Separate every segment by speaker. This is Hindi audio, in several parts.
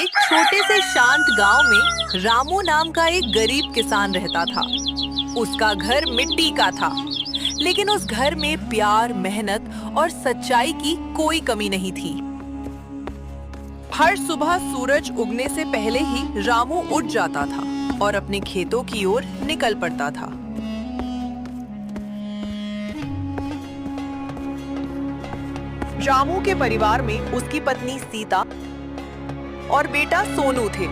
Speaker 1: एक छोटे से शांत गांव में रामू नाम का एक गरीब किसान रहता था। उसका घर मिट्टी का था, लेकिन उस घर में प्यार, मेहनत और सच्चाई की कोई कमी नहीं थी। हर सुबह सूरज उगने से पहले ही रामू उठ जाता था और अपने खेतों की ओर निकल पड़ता था। रामू के परिवार में उसकी पत्नी सीता और बेटा सोनू थे।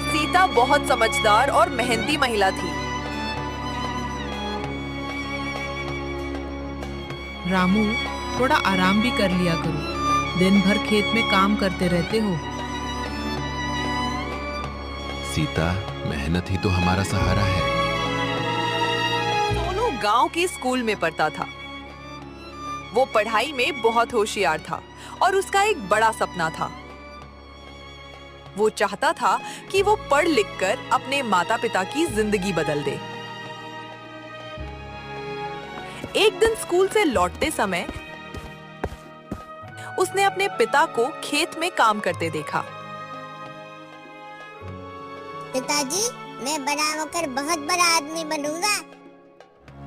Speaker 1: सीता बहुत समझदार और मेहनती महिला थी।
Speaker 2: रामू, थोड़ा आराम भी कर लिया करो। दिन भर खेत में काम करते रहते हो।
Speaker 3: सीता, मेहनत ही तो हमारा सहारा है।
Speaker 1: सोनू गांव के स्कूल में पढ़ता था। वो पढ़ाई में बहुत होशियार था और उसका एक बड़ा सपना था। वो चाहता था कि वो पढ़ लिख कर अपने माता पिता की जिंदगी बदल दे। एक दिन स्कूल से लौटते समय उसने अपने पिता को खेत में काम करते देखा।
Speaker 4: पिताजी, मैं बड़ा होकर बहुत बड़ा आदमी बनूंगा।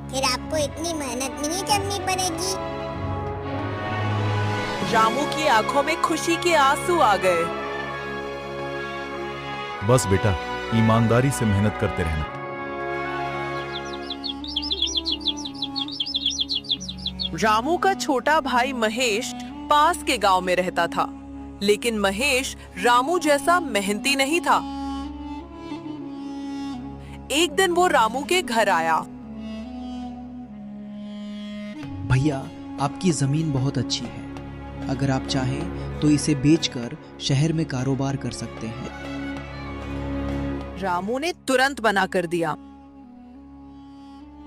Speaker 4: फिर आपको इतनी मेहनत नहीं करनी पड़ेगी।
Speaker 1: रामू की आंखों में खुशी के आंसू आ गए।
Speaker 5: बस बेटा, ईमानदारी से मेहनत करते रहना।
Speaker 1: रामू का छोटा भाई महेश पास के गांव में रहता था, लेकिन महेश रामू जैसा मेहनती नहीं था। एक दिन वो रामू के घर आया।
Speaker 6: भैया, आपकी जमीन बहुत अच्छी है। अगर आप चाहें तो इसे बेचकर शहर में कारोबार कर सकते हैं।
Speaker 1: रामू ने तुरंत मना कर दिया।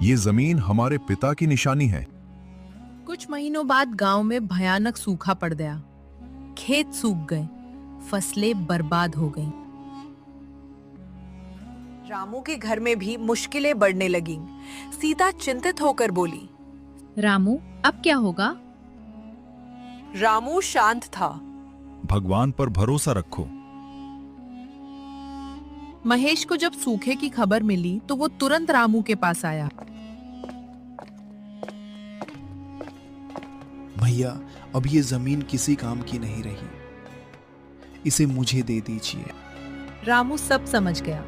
Speaker 5: ये जमीन हमारे पिता की निशानी है।
Speaker 2: कुछ महीनों बाद गांव में भयानक सूखा पड़ गया। खेत सूख गए, फसलें बर्बाद हो गईं।
Speaker 1: रामू के घर में भी मुश्किलें बढ़ने लगीं। सीता चिंतित होकर बोली।
Speaker 7: रामू, अब क्या होगा?
Speaker 1: रामू शांत था।
Speaker 5: भगवान पर भरोसा रखो।
Speaker 2: महेश को जब सूखे की खबर मिली तो वो तुरंत रामू के पास आया।
Speaker 6: भैया, अब ये जमीन किसी काम की नहीं रही। इसे मुझे दे दीजिए।
Speaker 2: रामू सब समझ गया।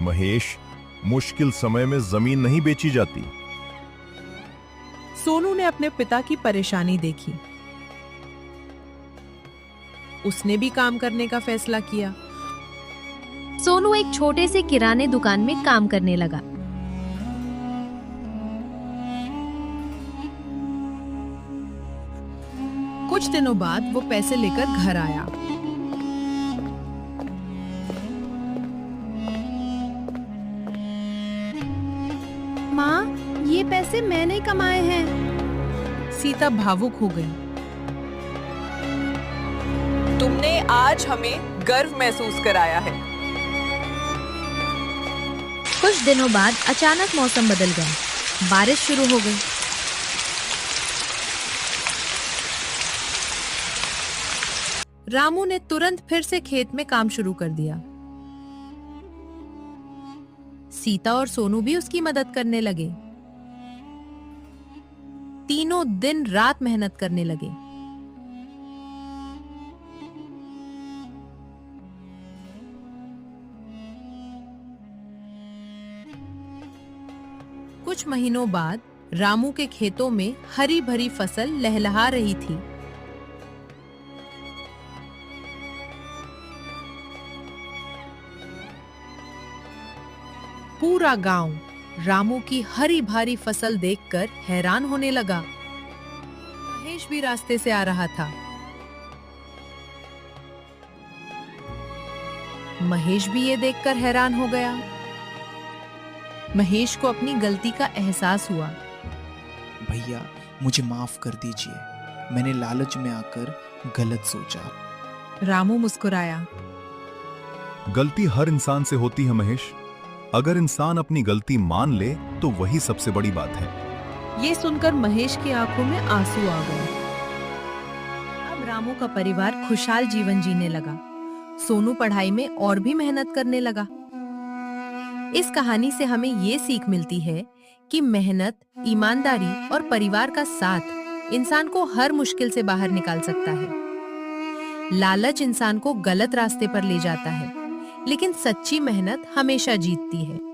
Speaker 5: महेश, मुश्किल समय में जमीन नहीं बेची जाती।
Speaker 2: सोनू ने अपने पिता की परेशानी देखी। उसने भी काम करने का फैसला किया।
Speaker 7: सोनू एक छोटे से किराने दुकान में काम करने लगा।
Speaker 2: कुछ दिनों बाद वो पैसे लेकर घर आया।
Speaker 7: माँ, ये पैसे मैंने कमाए हैं।
Speaker 2: सीता भावुक हो गई।
Speaker 1: तुमने आज हमें गर्व महसूस कराया है।
Speaker 7: कुछ दिनों बाद अचानक मौसम बदल गया। बारिश शुरू हो गई।
Speaker 2: रामू ने तुरंत फिर से खेत में काम शुरू कर दिया। सीता और सोनू भी उसकी मदद करने लगे। तीनों दिन रात मेहनत करने लगे। कुछ महीनों बाद रामू के खेतों में हरी भरी फसल लहलहा रही थी। पूरा गांव रामू की हरी भारी फसल देखकर हैरान होने लगा। महेश भी रास्ते से आ रहा था। महेश भी ये देखकर हैरान हो गया। महेश को अपनी गलती का एहसास हुआ।
Speaker 6: भैया, मुझे माफ कर दीजिए। मैंने लालच में आकर गलत सोचा।
Speaker 2: रामू मुस्कुराया।
Speaker 5: गलती हर इंसान से होती है महेश। अगर इंसान अपनी गलती मान ले तो वही सबसे बड़ी बात है।
Speaker 2: ये सुनकर महेश की आंखों में आंसू आ गए। अब रामू का परिवार खुशहाल जीवन जीने लगा। सोनू पढ़ाई में और भी मेहनत करने लगा। इस कहानी से हमें ये सीख मिलती है कि मेहनत, ईमानदारी और परिवार का साथ इंसान को हर मुश्किल से बाहर निकाल सकता है। लालच इंसान को गलत रास्ते पर ले जाता है, लेकिन सच्ची मेहनत हमेशा जीतती है।